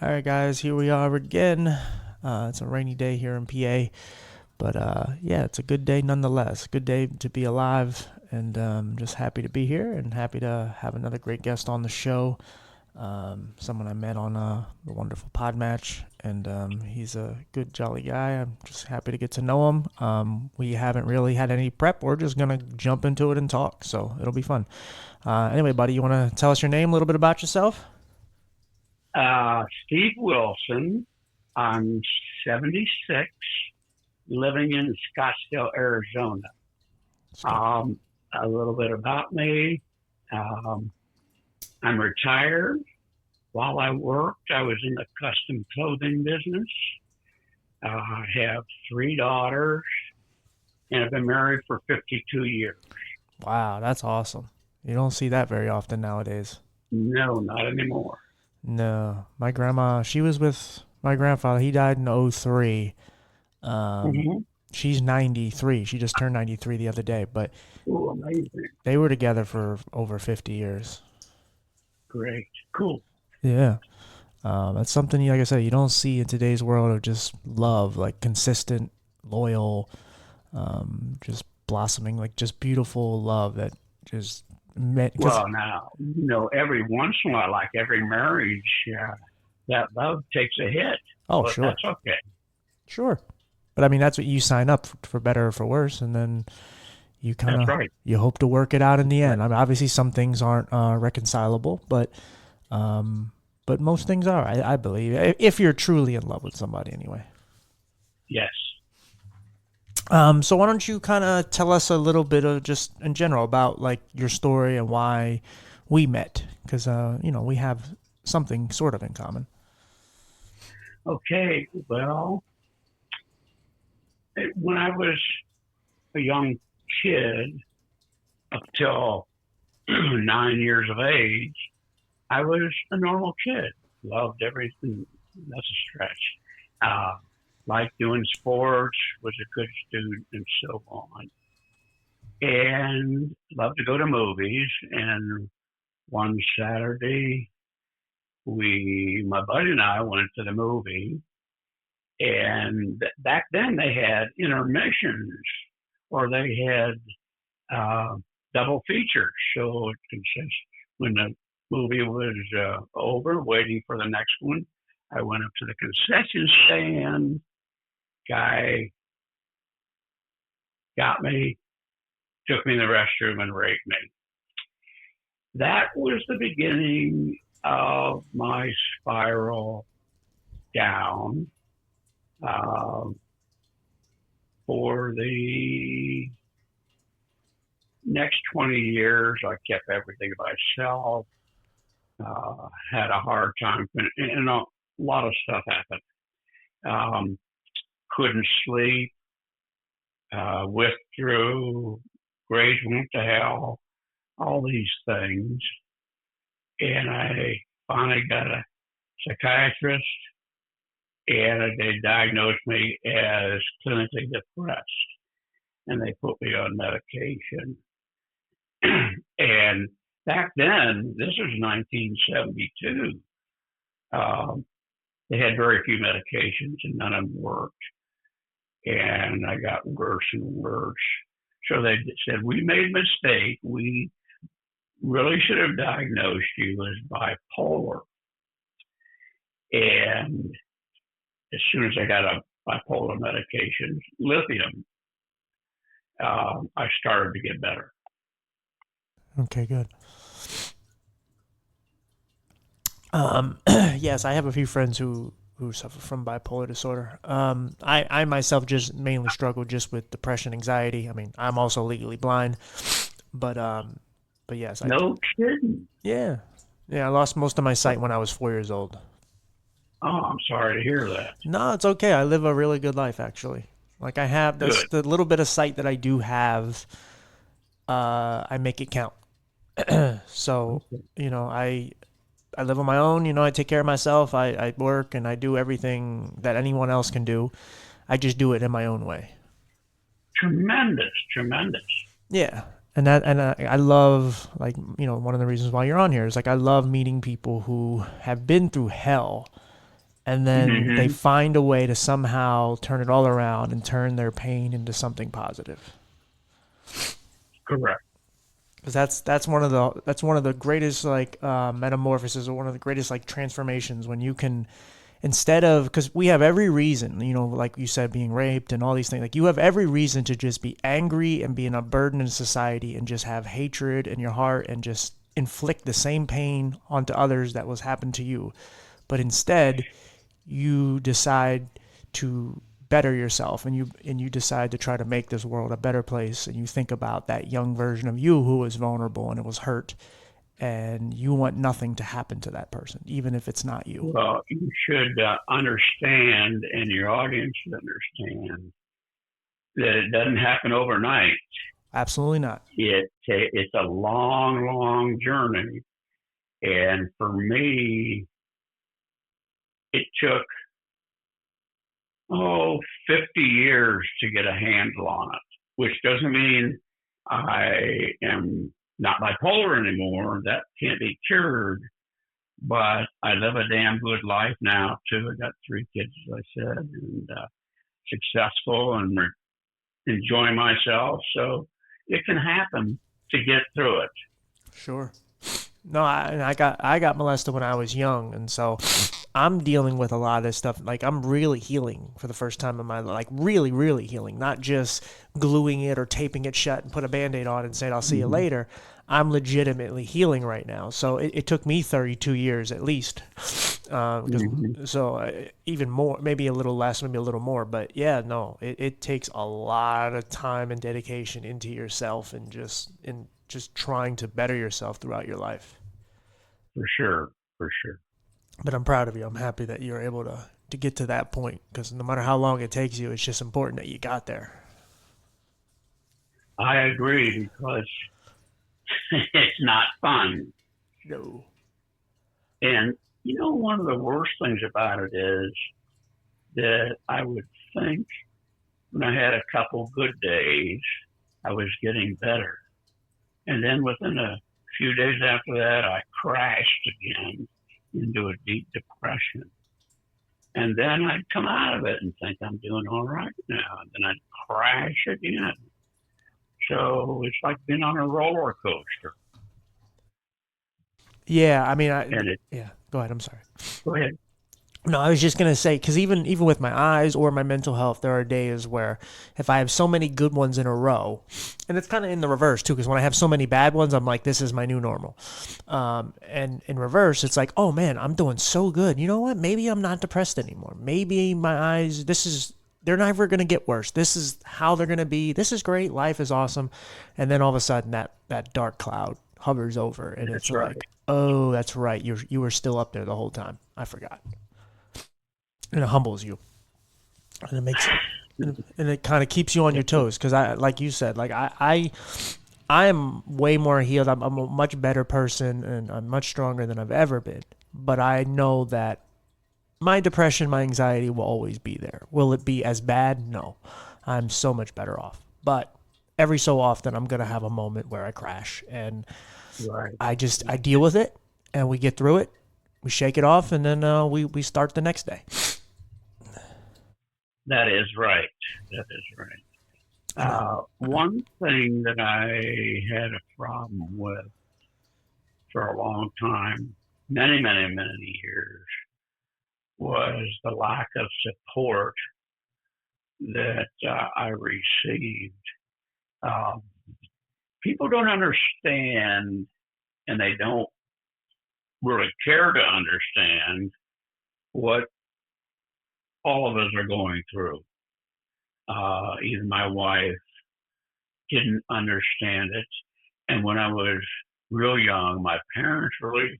All right, guys, here we are again. It's a rainy day here in PA, but yeah, it's a good day nonetheless. Good day to be alive, and just happy to be here and happy to have another great guest on the show. Someone I met on the wonderful pod match, and he's a good, jolly guy. I'm just happy to get to know him. We haven't really had any prep. We're just gonna jump into it and talk, so it'll be fun. Anyway, buddy, you want to tell us your name, a little bit about yourself? Steve Wilson. I'm 76, living in Scottsdale, Arizona. Um, a little bit about me. Um, I'm retired. While I worked, I was in the custom clothing business. I have three daughters, and I've been married for 52 years. Wow, that's awesome. You don't see that very often nowadays. No, not anymore. No, my grandma, she was with my grandfather. He died in '03. Um, Mm-hmm. she's 93. She just turned 93 the other day, but Ooh, amazing. they were together for over 50 years. Great. Cool. Yeah. That's something, like I said, you don't see in today's world of just love, like consistent, loyal, just blossoming, like just beautiful love that just meant, because, Well, now, every once in a while, like every marriage, that love takes a hit, oh, but sure, that's okay. sure. But I mean, that's what you sign up for better or for worse. And then you kind That's of right. you hope to work it out in the Right. end. I mean, obviously some things aren't reconcilable, um, but most things are. I believe if you're truly in love with somebody, anyway. Yes. So why don't you kind of tell us a little bit of just in general about like your story and why we met? Because we have something sort of in common. Okay. Well, when I was a young kid, up till 9 years of age, I was a normal kid. Loved everything. That's a stretch. Uh, liked doing sports, was a good student, and so on. And loved to go to movies. And one Saturday, my buddy and I went to the movie, and back then they had intermissions, or they had uh, double features. So it consists when the movie was over, waiting for the next one. I went up to the concession stand. Guy got me, took me in the restroom, and raped me. That was the beginning of my spiral down. Um, for the next 20 years, I kept everything to myself. Had a hard time, and a lot of stuff happened. Um, couldn't sleep, withdrew, grades went to hell, all these things. And I finally got a psychiatrist, and they diagnosed me as clinically depressed, and they put me on medication. And back then, this was 1972. Um, they had very few medications, and none of them worked. And I got worse and worse. So they said, "We made a mistake. We really should have diagnosed you as bipolar." And as soon as I got a bipolar medication, lithium, I started to get better. Okay, good. Yes, I have a few friends who suffer from bipolar disorder. I myself just mainly struggle just with depression, anxiety. I mean, I'm also legally blind, but yes, I No kidding. yeah, yeah. I lost most of my sight when I was 4 years old. Oh, I'm sorry to hear that. No, it's okay. I live a really good life actually. Like I have this Good. the little bit of sight that I do have. I make it count. So I live on my own. I take care of myself. I work and I do everything that anyone else can do. I just do it in my own way. Tremendous, tremendous. Yeah. And I love, one of the reasons why you're on here is like I love meeting people who have been through hell, and then they Hmm. find a way to somehow turn it all around and turn their pain into something positive. Correct. Because that's one of the greatest like metamorphoses, or one of the greatest like transformations, when you can, instead of, because we have every reason, like you said, being raped and all these things, like you have every reason to just be angry and be in a burden in society and just have hatred in your heart and just inflict the same pain onto others that was happened to you. But instead, you decide to better yourself, and you decide to try to make this world a better place, and you think about that young version of you who was vulnerable and it was hurt, and you want nothing to happen to that person, even if it's not you. Well, you should understand, and your audience should understand that it doesn't happen overnight. Absolutely not. It's a long, long journey, and for me, it took 50 years to get a handle on it, which doesn't mean I am not bipolar anymore. That can't be cured, but I live a damn good life now too. I got three kids, as I said, and successful and enjoying myself. So it can happen to get through it. Sure. No, I got molested when I was young, and so I'm dealing with a lot of this stuff. Like, I'm really healing for the first time in my life, like really, really healing, not just gluing it or taping it shut and put a band-aid on and saying I'll see you Mm-hmm. later. I'm legitimately healing right now. So it took me 32 years at least, because Mm-hmm. even more, maybe a little less, maybe a little more. But yeah, no, it takes a lot of time and dedication into yourself, and just trying to better yourself throughout your life. For sure, for sure. But I'm proud of you. I'm happy that you're able to get to that point, because no matter how long it takes you, it's just important that you got there. I agree because it's not fun. No. And one of the worst things about it is that I would think when I had a couple good days, I was getting better. And then within a few days after that, I crashed again into a deep depression. And then I'd come out of it and think I'm doing all right now. And then I'd crash again. So it's like being on a roller coaster. Yeah, I mean, And it, yeah. Go ahead. I'm sorry. go ahead. No, I was just gonna say, because even with my eyes or my mental health, there are days where if I have so many good ones in a row, and it's kind of in the reverse too, because when I have so many bad ones, I'm like, this is my new normal. And in reverse, it's like, oh man, I'm doing so good. You know what? Maybe I'm not depressed anymore. Maybe my eyes, they're never gonna get worse. This is how they're gonna be. This is great. Life is awesome. And then all of a sudden, that dark cloud hovers over, and That's it's right. like, oh, that's right. You were still up there the whole time. I forgot. And it humbles you, and it makes and it kind of keeps you on your toes, because I, like you said, like I am way more healed. I'm a much better person, and I'm much stronger than I've ever been. But I know that my depression, my anxiety will always be there. Will it be as bad? No. I'm so much better off. But every so often, I'm gonna have a moment where I crash, and Right. I deal with it, and we get through it. We shake it off, and then we start the next day. That is right. That is right. And One thing that I had a problem with for a long time, many, many, many years, was the lack of support that I received. Um, People don't understand, and they don't really care to understand what all of us are going through. Even my wife didn't understand it. And when I was real young, my parents really,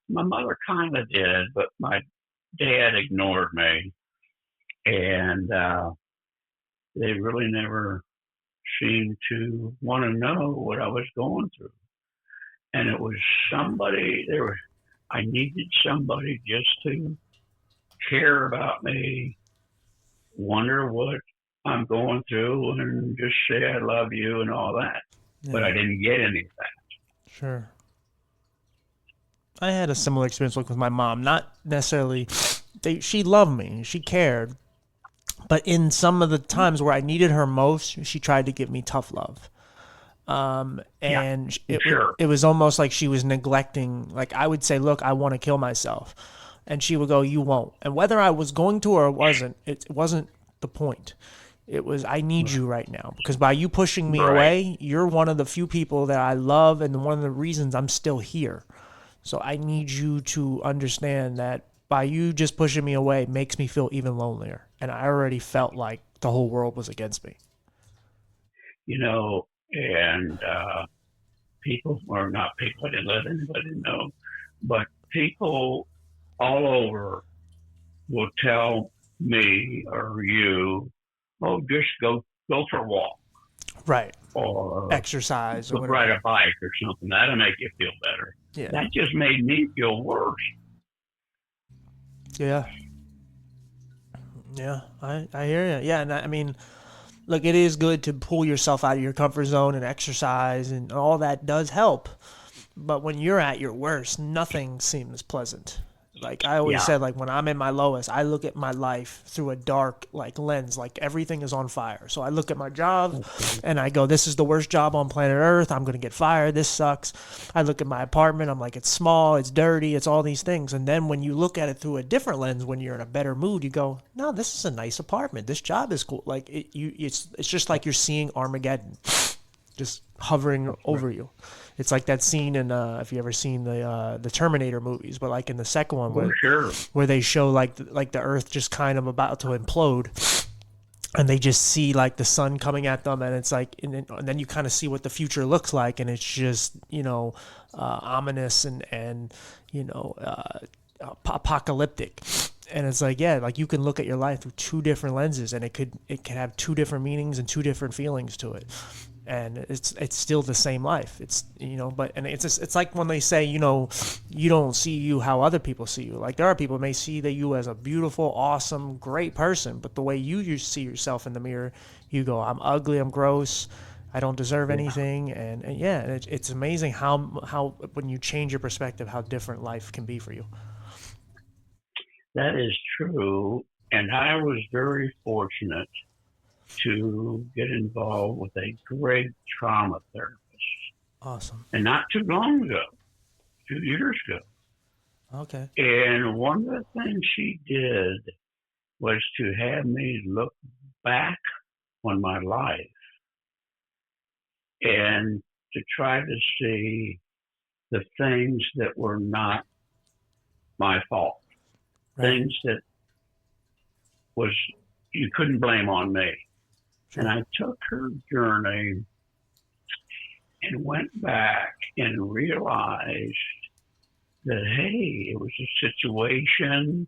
my mother kind of did, but my dad ignored me. And they really never seemed to want to know what I was going through. And it was I needed somebody just to care about me, wonder what I'm going through, and just say I love you and all that. But yeah, I didn't get any of sure. I had a similar experience like with my mom. Not necessarily she loved me, she cared, but in some of the times where I needed her most, she tried to give me tough love. Yeah, And for sure. it was almost like she was neglecting. Like I would say, look, I want to kill myself, and she would go, you won't. And whether I was going to or wasn't, it wasn't the point. It was, I need you right now, because by you pushing me Right. away, you're one of the few people that I love and one of the reasons I'm still here. So I need you to understand that by you just pushing me away makes me feel even lonelier. And I already felt like the whole world was against me. And people, or not people, I didn't let anybody know, but people all over will tell me or you, oh, just go for a walk Right. or Exercise or go ride whatever. a bike or something. That'll make you feel better. Yeah. That just made me feel worse. Yeah. Yeah. I hear you. Yeah. And I mean, look, it is good to pull yourself out of your comfort zone and exercise, and all that does help. But when you're at your worst, nothing seems pleasant. Like I always Yeah. said, like when I'm at my lowest, I look at my life through a dark like lens, like everything is on fire. So I look at my job Okay. and I go, this is the worst job on planet Earth. I'm gonna get fired. This sucks. I look at my apartment, I'm like, it's small, it's dirty, it's all these things. And then when you look at it through a different lens, when you're in a better mood, you go, no, this is a nice apartment. This job is cool. Like it's just like you're seeing Armageddon just hovering That's right. over you. It's like that scene in if you ever seen the Terminator movies, but like in the second one For sure. where they show like the Earth just kind of about to implode, and they just see like the sun coming at them, and it's like and then you kind of see what the future looks like, and it's just ominous and apocalyptic. And it's like, yeah, like you can look at your life through two different lenses, and it can have two different meanings and two different feelings to it. And it's still the same life. It's but and it's like when they say you don't see you how other people see you. Like there are people who may see that you as a beautiful, awesome, great person, but the way you see yourself in the mirror, you go, I'm ugly, I'm gross, I don't deserve Yeah, anything. And yeah, it's amazing how when you change your perspective, how different life can be for you. that is true. And I was very fortunate to get involved with a great trauma therapist. Awesome. And not too long ago, 2 years ago. Okay. And one of the things she did was to have me look back on my life and to try to see the things that were not my fault, Right. things that was you couldn't blame on me. And Sure. I took her journey and went back and realized that hey, it was a situation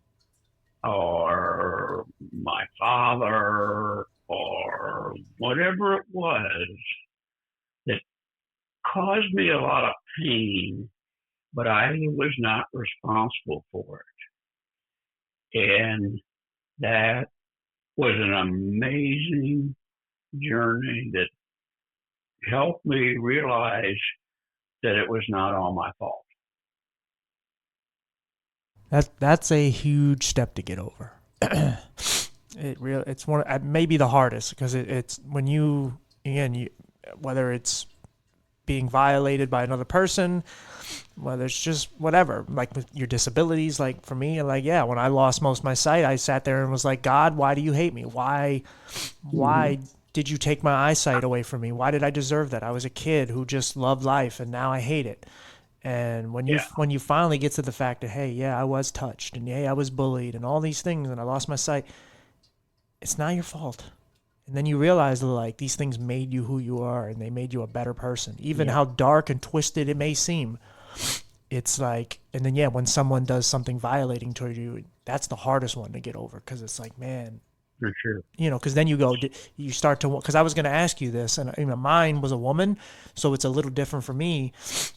or my father or whatever it was that caused me a lot of pain, but I was not responsible for it. And that was an amazing journey that helped me realize that it was not all my fault. That's a huge step to get over. It's one maybe the hardest because it's when you again you whether it's being violated by another person, whether it's just whatever, like with your disabilities. Like for me, like yeah, when I lost most of my sight, I sat there and was like, God, why do you hate me? Mm-hmm. Why did you take my eyesight away from me? Why did I deserve that? I was a kid who just loved life, and now I hate it. And Yeah, when you finally get to the fact that hey, yeah, I was touched, and hey, I was bullied, and all these things, and I lost my sight, it's not your fault. And then you realize that like these things made you who you are, and they made you a better person, even yeah, how dark and twisted it may seem. It's like, and then yeah, when someone does something violating toward you, that's the hardest one to get over because it's like, man, for sure. because then you start to, because I was going to ask you this, and mine was a woman, so it's a little different for me,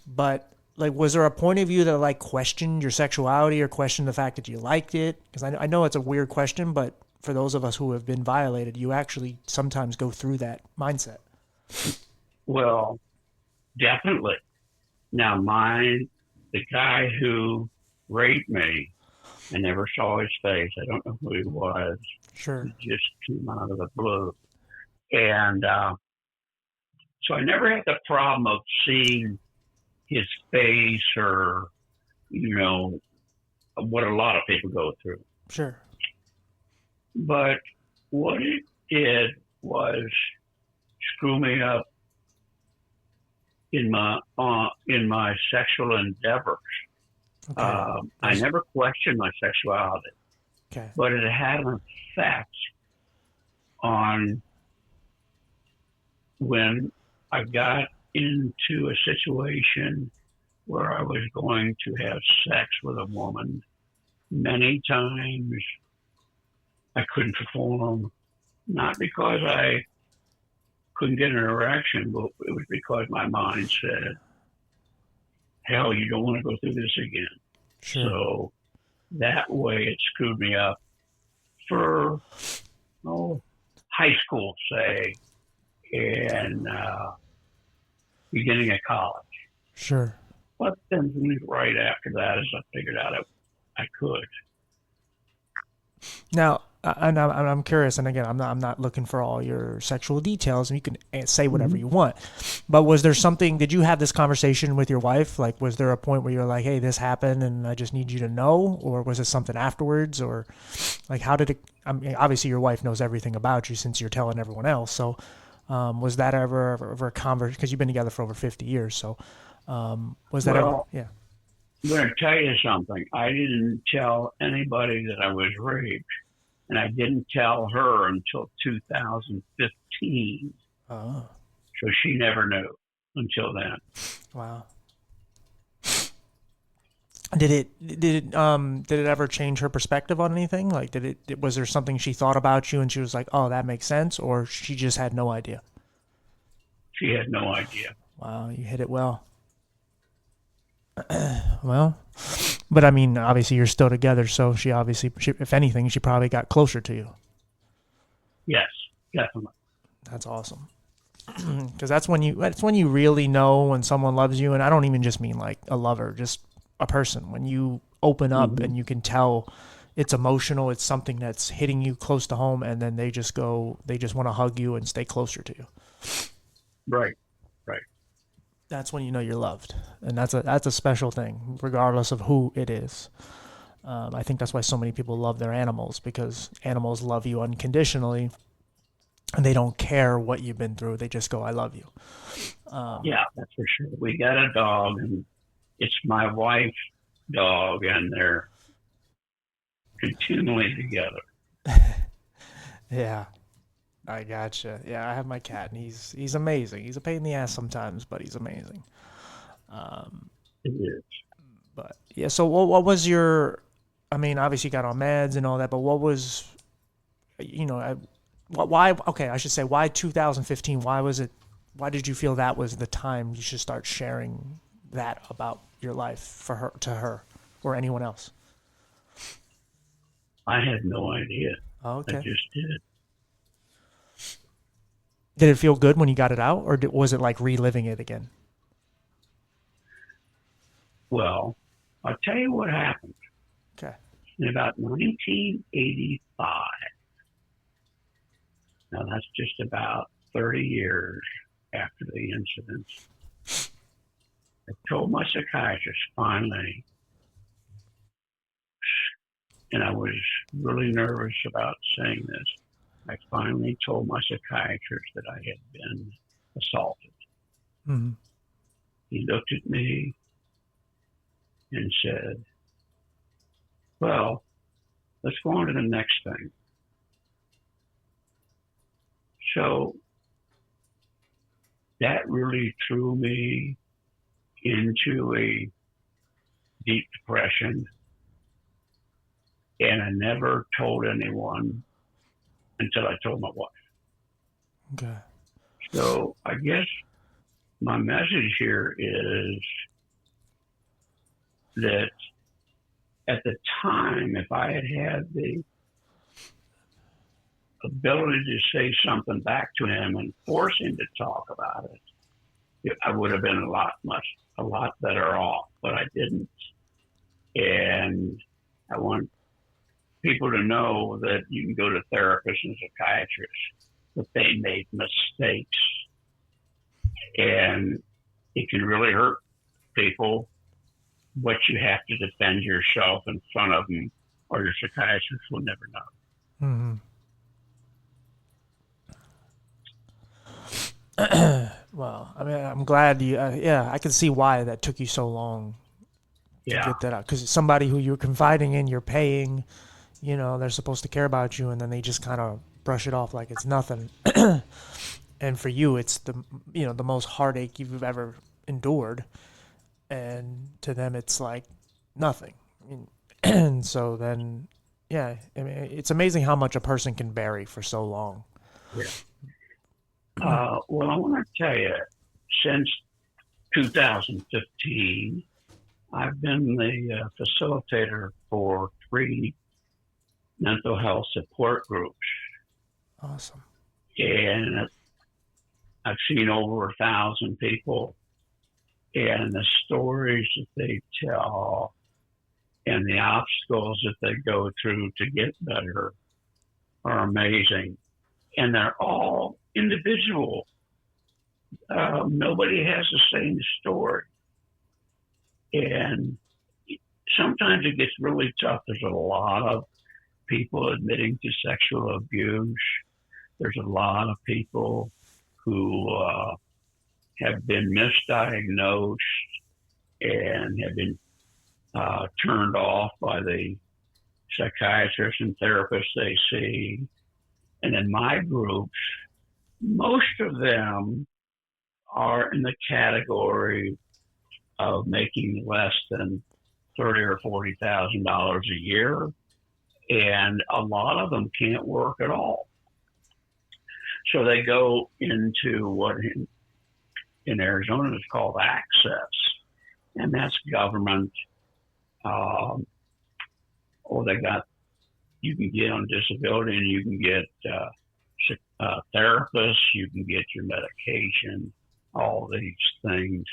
but like, was there a point of view that like questioned your sexuality or questioned the fact that you liked it? Because I know it's a weird question, but for those of us who have been violated, you actually sometimes go through that mindset. Well, definitely. Now, mine, the guy who raped me, I never saw his face. I don't know who he was. Sure. He just came out of the blue. And so I never had the problem of seeing his face or, you know, what a lot of people go through. Sure. But what it did was screw me up in my sexual endeavors. Okay. I never questioned my sexuality, Okay. but it had an effect on when I got into a situation where I was going to have sex with a woman. Many times I couldn't perform, not because I couldn't get an erection, but it was because my mind said, hell, you don't want to go through this again. Sure. So that way it screwed me up for, oh, high school, say, and beginning of college. Sure. But then right after that, as I figured out I could. Now, I'm curious, and again, I'm not looking for all your sexual details, and you can say whatever Mm-hmm. you want. But was there something? Did you have this conversation with your wife? Like, was there a point where you were like, "Hey, this happened, and I just need you to know," or was it something afterwards, or like how did it? I mean, obviously, your wife knows everything about you since you're telling everyone else. So, was that ever a conversation? Because you've been together for over 50 years, so was that ever? Well, Yeah. I'm going to tell you something. I didn't tell anybody that I was raped, and I didn't tell her until 2015. Oh, So she never knew until then. wow. Did it ever change her perspective on anything? Like was there something she thought about you and she was like, "Oh, that makes sense," or she just had no idea? She had no idea. Wow, you hit it well. Well, but I mean, obviously you're still together, so if anything, she probably got closer to you. Yes, definitely. That's awesome. Because that's when you really know when someone loves you, and I don't even just mean like a lover, just a person. When you open up Hmm. and you can tell it's emotional, it's something that's hitting you close to home, and then they just want to hug you and stay closer to you. Right, right. That's when you know you're loved, and that's a special thing, regardless of who it is. I think that's why so many people love their animals, because animals love you unconditionally, and they don't care what you've been through. They just go, "I love you." Yeah, that's for sure. We got a dog, and it's my wife's dog, and they're continually together. Yeah, I gotcha. Yeah, I have my cat, and he's amazing. He's a pain in the ass sometimes, but he's amazing. Um, It is. but yeah, so what was your? I mean, obviously you got on meds and all that, but what was, why? Okay, I should say why 2015? Why was it? Why did you feel that was the time you should start sharing that about your life for her to her or anyone else? I had no idea. Oh, I okay. just did. Did it feel good when you got it out, or was it like reliving it again? Well, I'll tell you what happened. Okay. In about 1985, now that's just about 30 years after the incident, I told my psychiatrist finally, and I was really nervous about saying this. I finally told my psychiatrist that I had been assaulted. Mm-hmm. He looked at me and said, well, let's go on to the next thing. So that really threw me into a deep depression, and I never told anyone until I told my wife. Okay. So I guess my message here is that at the time, if I had had the ability to say something back to him and force him to talk about it, I would have been a lot better off. But I didn't, and I want people to know that you can go to therapists and psychiatrists, that they make mistakes, and it can really hurt people, but you have to defend yourself in front of them, or your psychiatrist will never know. Mm-hmm. Well, I mean, I'm glad you. Yeah, I can see why that took you so long to Yeah, get that out. Because somebody who you're confiding in, you're paying. They're supposed to care about you, and then they just kind of brush it off like it's nothing. And for you, it's the most heartache you've ever endured, and to them, it's like nothing. I mean, and so then, yeah, I mean, it's amazing how much a person can bury for so long. yeah. Well, I want to tell you, since 2015, I've been the facilitator for 3 mental health support groups, Awesome. and I've seen over 1,000 people, and the stories that they tell and the obstacles that they go through to get better are amazing. And they're all individual. Nobody has the same story. And sometimes it gets really tough. There's a lot of people admitting to sexual abuse. There's a lot of people who have been misdiagnosed and have been turned off by the psychiatrists and therapists they see. And in my groups, most of them are in the category of making less than $30,000 or $40,000 a year, and a lot of them can't work at all. So they go into what in Arizona is called access, and that's government. Or they got you can get on disability, and you can get therapists, you can get your medication, all these things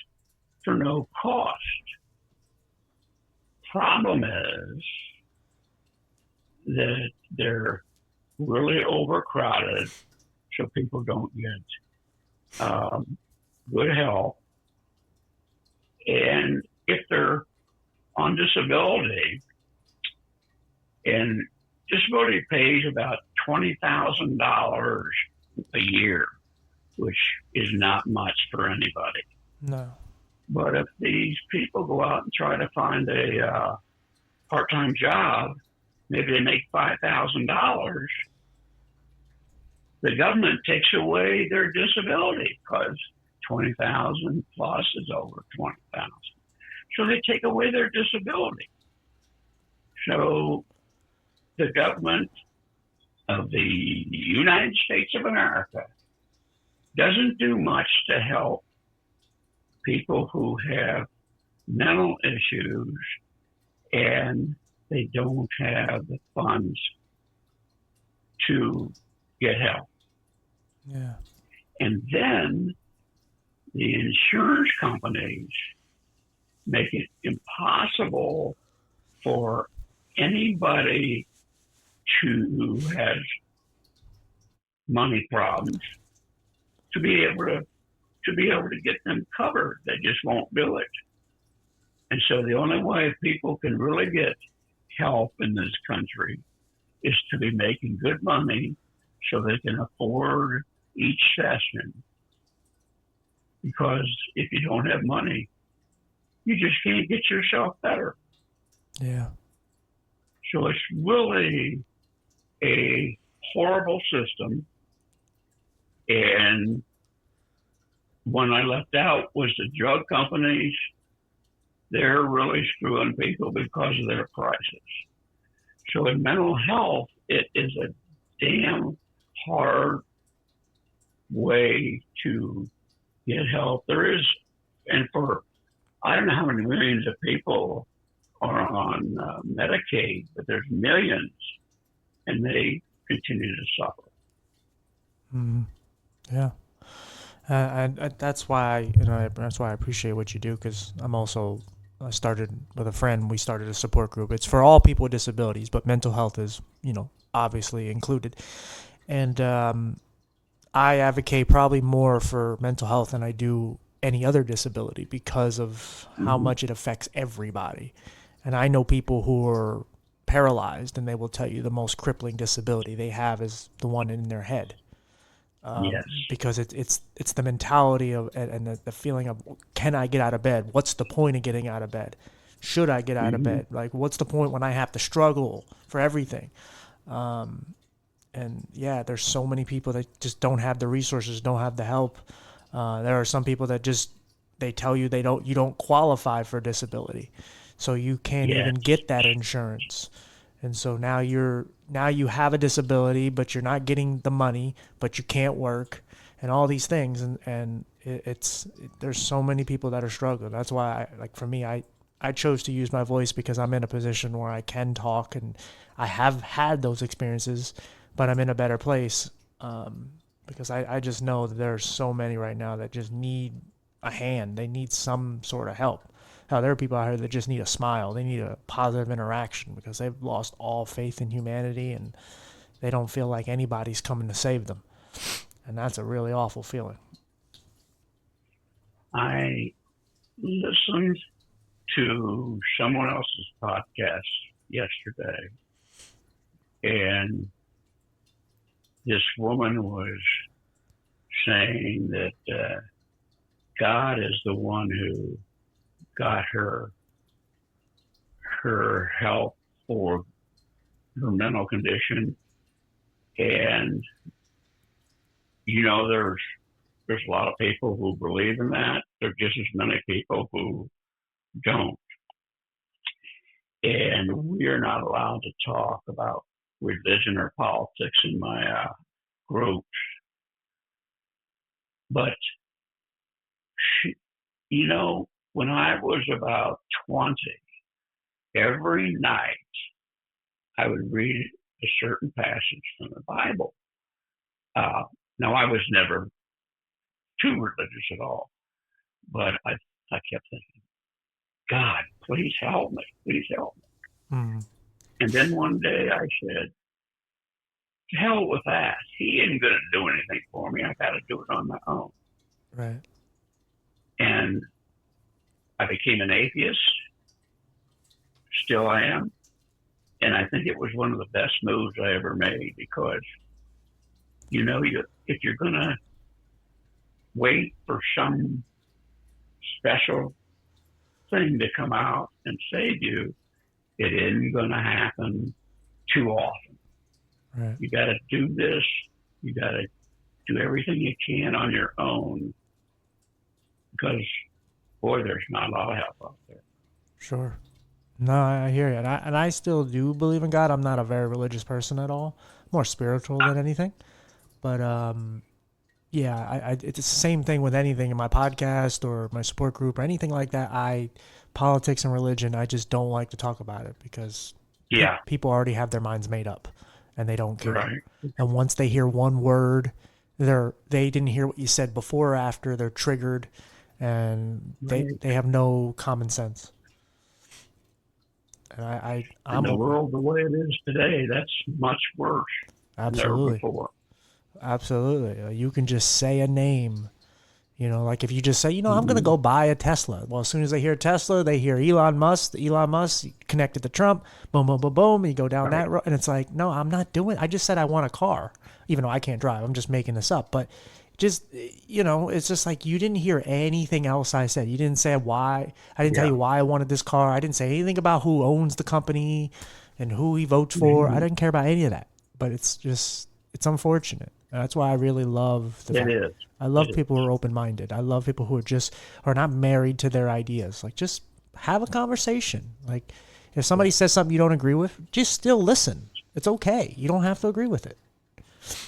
for no cost. Problem is that they're really overcrowded, so people don't get good help. And if they're on disability, and disability pays about $20,000 a year, which is not much for anybody. No. But if these people go out and try to find a part-time job, maybe they make $5,000, the government takes away their disability because 20,000 plus is over 20,000. So they take away their disability. So the government of the United States of America doesn't do much to help people who have mental issues and they don't have the funds to get help. Yeah. And then the insurance companies make it impossible for anybody who has money problems to be able to get them covered. They just won't do it. And so the only way people can really get help in this country is to be making good money so they can afford each session. Because if you don't have money, you just can't get yourself better. Yeah. So it's really a horrible system. And one I left out was the drug companies. They're really screwing people because of their prices. So in mental health, it is a damn hard way to get help. There is, and for I don't know how many millions of people are on Medicaid, but there's millions, and they continue to suffer. Mm-hmm. Yeah. And that's why that's why I appreciate what you do, because I'm also I started with a friend. We started a support group. It's for all people with disabilities, but mental health is, obviously included. And I advocate probably more for mental health than I do any other disability because of how Mm-hmm. much it affects everybody. And I know people who are paralyzed, and they will tell you the most crippling disability they have is the one in their head. Yes. Because it's the mentality of and the feeling of, can I get out of bed? What's the point of getting out of bed? Should I get out of Mm-hmm. bed? Like, what's the point when I have to struggle for everything? And yeah, there's so many people that just don't have the resources, don't have the help. There are some people that just, they tell you you don't qualify for disability, so you can't Yes. even get that insurance. And so now you have a disability, but you're not getting the money, but you can't work, and all these things, and there's so many people that are struggling. That's why for me, I chose to use my voice because I'm in a position where I can talk, and I have had those experiences, but I'm in a better place, because I just know that there are so many right now that just need a hand. They need some sort of help. How there are people out here that just need a smile. They need a positive interaction because they've lost all faith in humanity, and they don't feel like anybody's coming to save them. And that's a really awful feeling. I listened to someone else's podcast yesterday, and this woman was saying that God is the one who got her help for her mental condition, and there's a lot of people who believe in that. There's just as many people who don't, and we are not allowed to talk about religion or politics in my group. But she, when I was about 20, every night I would read a certain passage from the Bible. Uh, Now, I was never too religious at all, but I kept thinking, God, please help me. Please help me. Mm, And then one day I said, to hell with that. He isn't going to do anything for me. I got to do it on my own. right. And I became an atheist. Still I am. And I think it was one of the best moves I ever made because, if you're going to wait for some special thing to come out and save you, it isn't going to happen too often. Right. You got to do this. You got to do everything you can on your own because, boy, there's not a lot of help out there. Sure. No, I hear you, and I still do believe in God. I'm not a very religious person at all. More spiritual than anything. But yeah, it's the same thing with anything in my podcast or my support group or anything like that. Politics and religion, I just don't like to talk about it because Yeah, people already have their minds made up, and they don't care. right. And once they hear one word, they didn't hear what you said before or after. They're triggered, and Right. they have no common sense. And In I'm the a, world the way it is today, that's much worse than ever absolutely. before. Absolutely. You can just say a name. Like if you just say, I'm going to Mm-hmm. go buy a Tesla. Well, as soon as they hear Tesla, they hear Elon Musk. Elon Musk connected to Trump. Boom, boom, boom, boom. You go down Right. that road. And it's like, no, I'm not doing. I just said I want a car, even though I can't drive. I'm just making this up. But it's just like you didn't hear anything else I said. You didn't say why. I didn't tell Yeah. you why I wanted this car. I didn't say anything about who owns the company and who he votes for. I Mm-hmm. didn't care about any of that. But it's unfortunate. And that's why I really love the It fact. is. I It love people is. who are open minded. I love people who are not married to their ideas. Like, just have a conversation. Like, if somebody says something you don't agree with, just still listen. It's okay. You don't have to agree with it.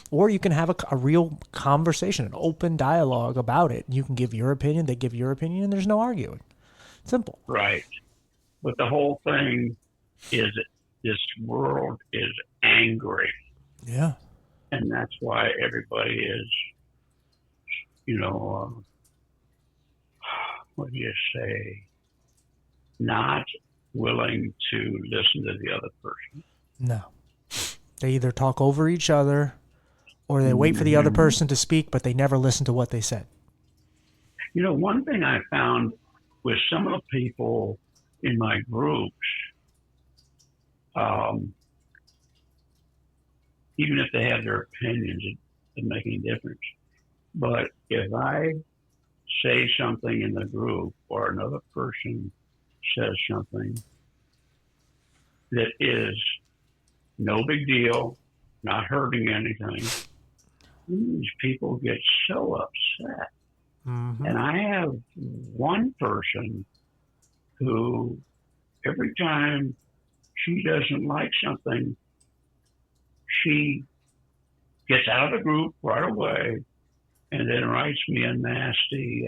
Or you can have a real conversation, an open dialogue about it. You can give your opinion, they give your opinion, and there's no arguing. Simple. Right. But the whole thing is that this world is angry, Yeah. and that's why everybody is, you know, what do you say? not willing to listen to the other person. No. They either talk over each other or they wait for the other Mm-hmm. person to speak, but they never listen to what they said. You know, one thing I found with some of the people in my groups, um, even if they have their opinions, it doesn't make any difference. But if I say something in the group or another person says something that is no big deal, not hurting anything, these people get so upset. Mm-hmm. And I have one person who, every time she doesn't like something, she gets out of the group right away and then writes me a nasty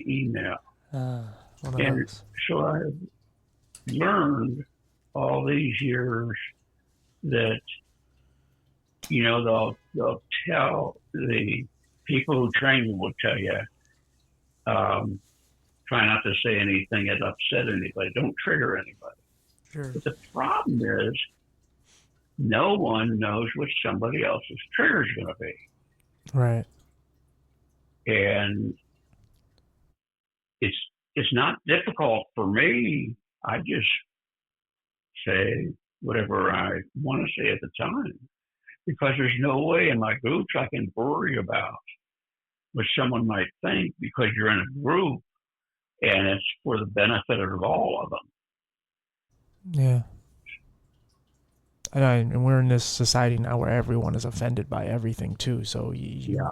email. Uh, One of And those. so I've learned all these years that, you know, they'll tell the people who train you will tell you, um, try not to say anything that upset anybody. Don't trigger anybody. Sure. But the problem is no one knows what somebody else's trigger is going to be. Right. And it's it's not difficult for me. I just say whatever I want to say at the time because there's no way in my groups I can worry about what someone might think because you're in a group and it's for the benefit of all of them. Yeah. And we're in this society now where everyone is offended by everything too. So Yeah,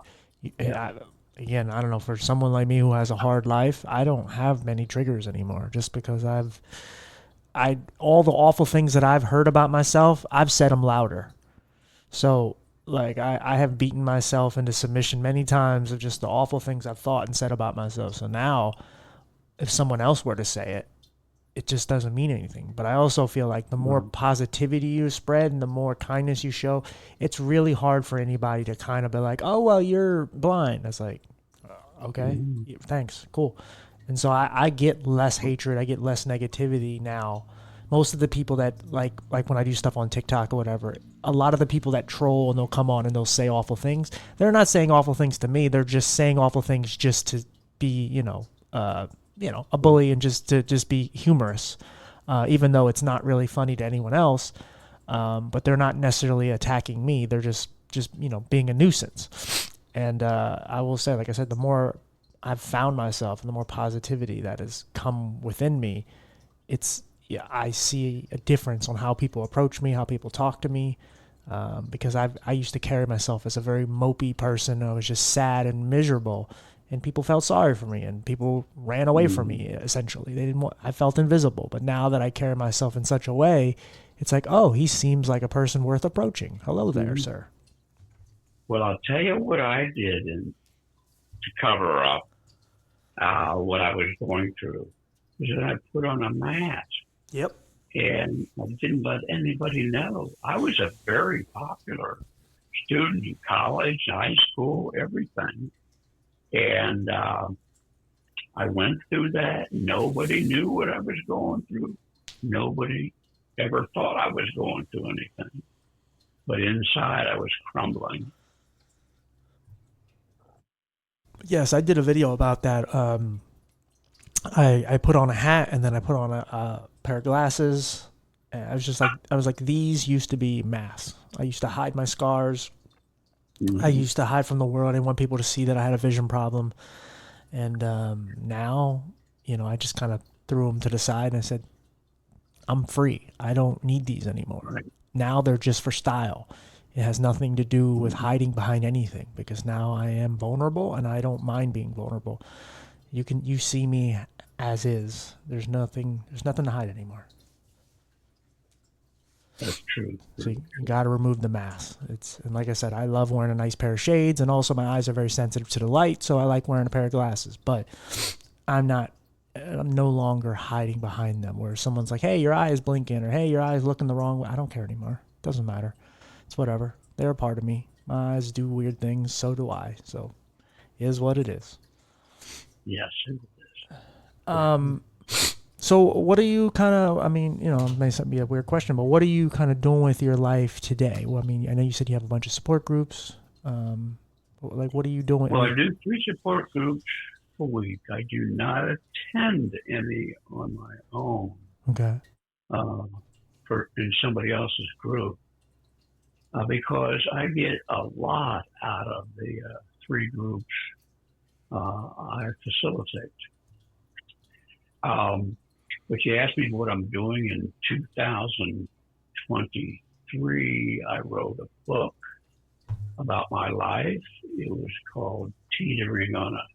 yeah. again, I don't know. For someone like me who has a hard life, I don't have many triggers anymore. Just because I all the awful things that I've heard about myself, I've said them louder. So like I have beaten myself into submission many times of just the awful things I've thought and said about myself. So now, if someone else were to say it, it just doesn't mean anything. But I also feel like the more Well, positivity you spread and the more kindness you show, it's really hard for anybody to kind of be like, oh, well, you're blind. It's like, okay, mm, thanks, cool. And so I get less hatred, I get less negativity now. Most of the people that like when I do stuff on TikTok or whatever, a lot of the people that troll and they'll come on and they'll say awful things. They're not saying awful things to me. They're just saying awful things just to be, a bully and just be humorous, even though it's not really funny to anyone else. But they're not necessarily attacking me. They're just being a nuisance. And I will say, like I said, the more I've found myself and the more positivity that has come within me, it's yeah, I see a difference on how people approach me, how people talk to me. Because I used to carry myself as a very mopey person. I was just sad and miserable, and people felt sorry for me, and people ran away from mm, me. Essentially, they didn't want. I felt invisible. But now that I carry myself in such a way, it's like, oh, he seems like a person worth approaching. Hello there, mm. sir. Well, I'll tell you what I did to cover up what I was going through is that I put on a mask Yep. and I didn't let anybody know. I was a very popular student in college, high school, everything. And I went through that. Nobody knew what I was going through. Nobody ever thought I was going through anything. But inside, I was crumbling. Yes, I did a video about that. I put on a hat and then I put on a pair of glasses. And I was like these used to be masks. I used to hide my scars. I Mm-hmm. used to hide from the world. I didn't want people to see that I had a vision problem. And now, I just kind of threw them to the side and I said, I'm free. I don't need these anymore. Right. Now they're just for style. It has nothing to do with Mm-hmm. hiding behind anything because now I am vulnerable and I don't mind being vulnerable. You see me as is. There's nothing to hide anymore. That's true. So True. you got to remove the mask. And like I said, I love wearing a nice pair of shades, and also my eyes are very sensitive to the light, so I like wearing a pair of glasses. But I'm not. I'm no longer hiding behind them. Where someone's like, "Hey, your eye is blinking," or "Hey, your eye is looking the wrong way." I don't care anymore. It doesn't matter. It's whatever. They're a part of me. My eyes do weird things. So do I. So it is what it is. Yes. Um, so what are you kind of? I mean, it may be a weird question, but what are you kind of doing with your life today? Well, I mean, I know you said you have a bunch of support groups. Like, what are you doing? I Well, I mean, do 3 support groups a week. I do not attend any on my own okay, uh, for in somebody else's group because I get a lot out of the 3 groups I facilitate. Um, but you asked me what I'm doing in 2023. I wrote a book about my life. It was called Teetering on a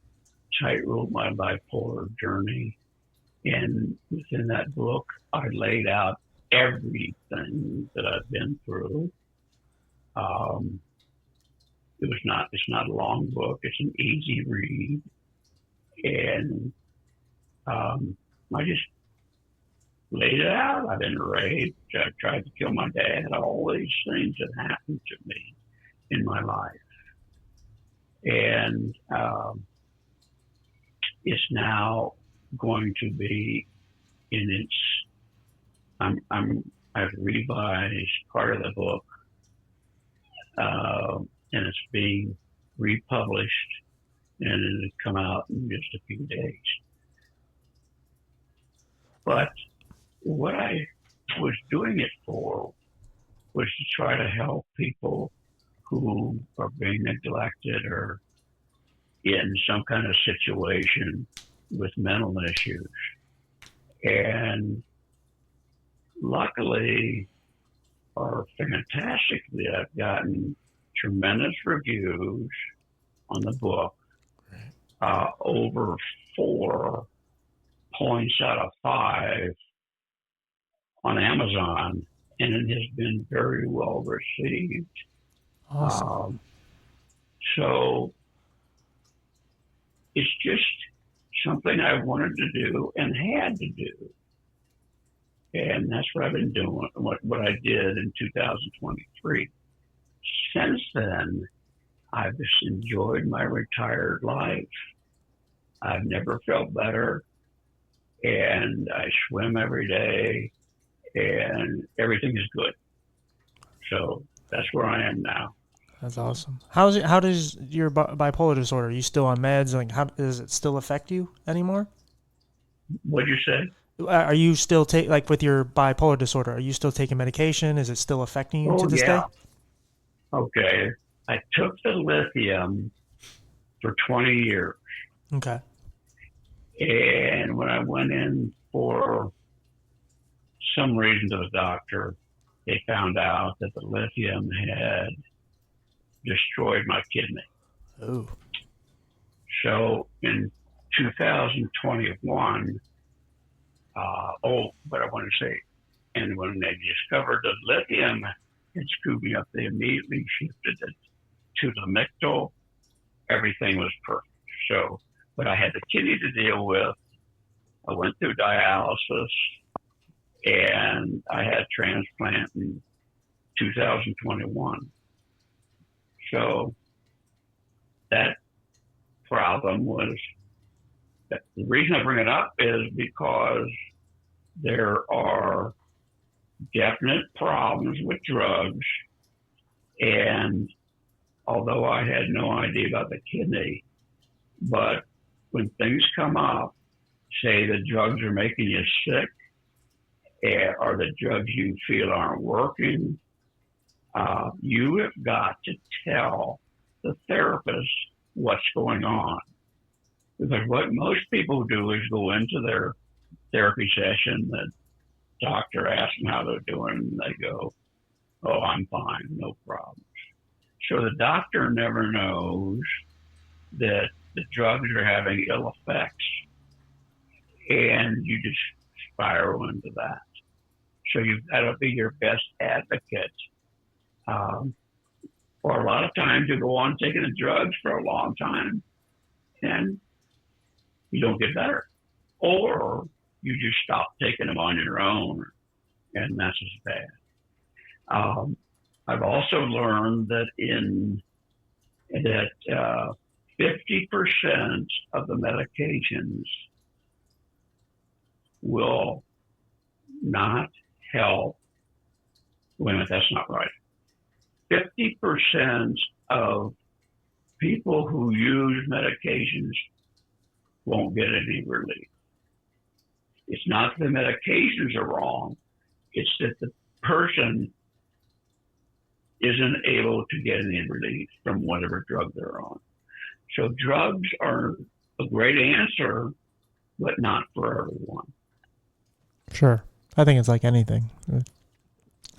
Tightrope, My Bipolar Journey. And within that book, I laid out everything that I've been through. Um, it's not a long book. It's an easy read. And I just laid it out. I've been raped. I tried to kill my dad. All these things that happened to me in my life. And it's now going to be in its. I've revised part of the book, and it's being republished, and it'll come out in just a few days. But what I was doing it for was to try to help people who are being neglected or in some kind of situation with mental issues. And luckily or fantastically, I've gotten tremendous reviews on the book, over 4 points out of 5 on Amazon, and it has been very well received. awesome. So it's just something I wanted to do and had to do. And that's what I've been doing, what I did in 2023. Since then, I've just enjoyed my retired life. I've never felt better. And I swim every day, and everything is good. So that's where I am now. That's awesome. How's it? How does your bipolar disorder? Are you still on meds? Like, how does it still affect you anymore? What'd you say? Are you still like with your bipolar disorder? Are you still taking medication? Is it still affecting you to Oh, this yeah. day? Okay. I took the lithium for 20 years. Okay. And when I went in for some reason to the doctor, they found out that the lithium had destroyed my kidney. Oh. So in 2021, but I want to say, and when they discovered the lithium had screwed me up, they immediately shifted it to the Mictal. Everything was perfect. So, but I had the kidney to deal with. I went through dialysis, and I had a transplant in 2021. So that problem was, the reason I bring it up is because there are definite problems with drugs. And although I had no idea about the kidney, but when things come up, say the drugs are making you sick, or the drugs you feel aren't working, you have got to tell the therapist what's going on. Because what most people do is go into their therapy session, the doctor asks them how they're doing, and they go, "Oh, I'm fine, no problems." So the doctor never knows that the drugs are having ill effects, and you just spiral into that. So you've got to be your best advocate. Or a lot of times you go on taking the drugs for a long time, and you don't get better. Or you just stop taking them on your own, and that's as bad. I've also learned that 50% of the medications will not help. Wait a minute, that's not right. 50% of people who use medications won't get any relief. It's not that the medications are wrong, it's that the person isn't able to get any relief from whatever drug they're on. So drugs are a great answer, but not for everyone. Sure. I think it's like anything.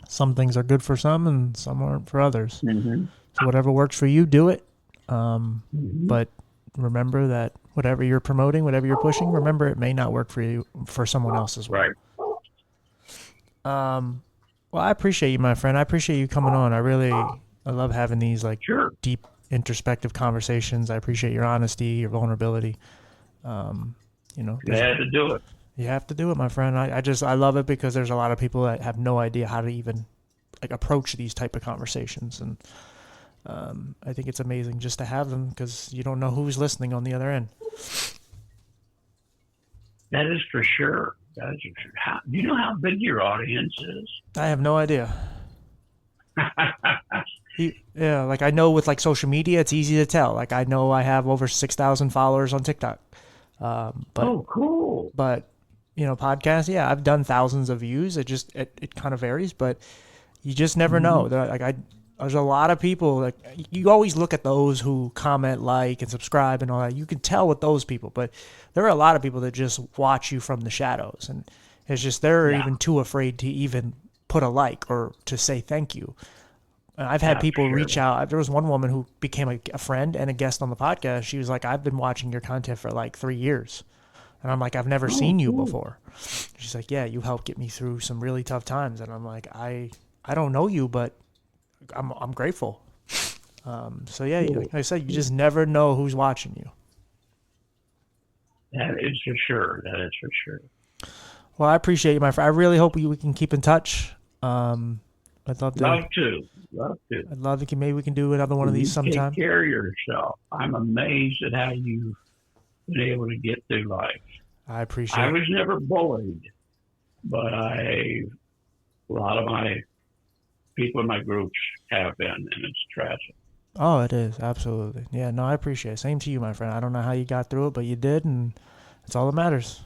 Some things are good for some and some aren't for others. Mm-hmm. So whatever works for you, do it. But remember that whatever you're promoting, whatever you're pushing, remember it may not work for you, for someone else as well. Right. Well, I appreciate you, my friend. I appreciate you coming on. I love having these Sure. deep introspective conversations. I appreciate your honesty, your vulnerability. Glad to do it. You have to do it, my friend. I love it because there's a lot of people that have no idea how to even approach these type of conversations. And I think it's amazing just to have them because you don't know who's listening on the other end. That is for sure. Do you know how big your audience is? I have no idea. Yeah, I know with social media, it's easy to tell. I know I have over 6,000 followers on TikTok. Oh, cool. But podcasts, yeah, I've done thousands of views. It kind of varies, but you just never know. There's a lot of people you always look at those who comment, and subscribe and all that. You can tell with those people, but there are a lot of people that just watch you from the shadows, and it's just they're even too afraid to even put a like or to say thank you. I've had people reach out. There was one woman who became a friend and a guest on the podcast. She was like, "I've been watching your content for 3 years." And I'm like, "I've never seen you before." She's like, "Yeah, you helped get me through some really tough times." And I'm like, I don't know you, but I'm grateful. So yeah, like I said, you just never know who's watching you. That is for sure. Well, I appreciate you, my friend. I really hope we can keep in touch. I'd love to. I'd love to. Maybe we can do another one of these sometime. Take care of yourself. I'm amazed at how you've been able to get through life. I appreciate it. I was never bullied, but a lot of my people in my groups have been, and it's tragic. Oh, it is. Absolutely. Yeah, no, I appreciate it. Same to you, my friend. I don't know how you got through it, but you did, and it's all that matters.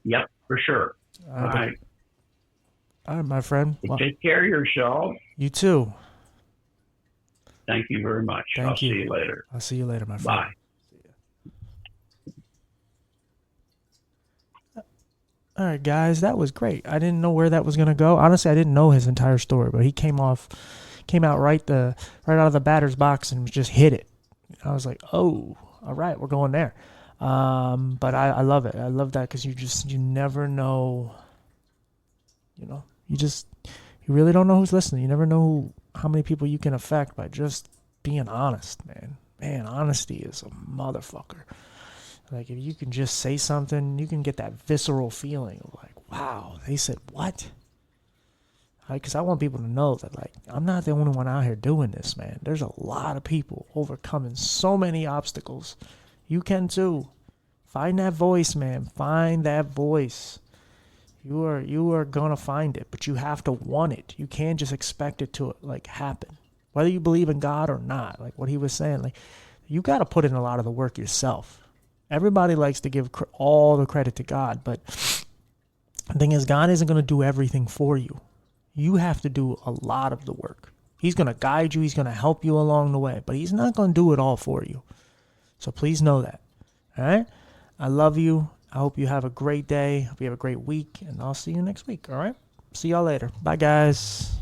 Yep, for sure. All right, my friend. Well, take care of yourself. You too. Thank you very much. I'll see you later. I'll see you later, my friend. Bye. All right, guys, that was great. I didn't know where that was going to go. Honestly, I didn't know his entire story, but he came out right out of the batter's box and just hit it. I was like, oh, all right, we're going there. But I love it. I love that because you never know, you really don't know who's listening. You never know how many people you can affect by just being honest, man. Man, honesty is a motherfucker. If you can just say something, you can get that visceral feeling of wow, they said what? Because I want people to know that I'm not the only one out here doing this, man. There's a lot of people overcoming so many obstacles. You can too. Find that voice, man. Find that voice. You are gonna find it, but you have to want it. You can't just expect it to happen. Whether you believe in God or not, what he was saying, you got to put in a lot of the work yourself. Everybody likes to give all the credit to God, but the thing is, God isn't going to do everything for you. You have to do a lot of the work. He's going to guide you. He's going to help you along the way, but he's not going to do it all for you. So please know that. All right? I love you. I hope you have a great day. Hope you have a great week, and I'll see you next week. All right? See y'all later. Bye, guys.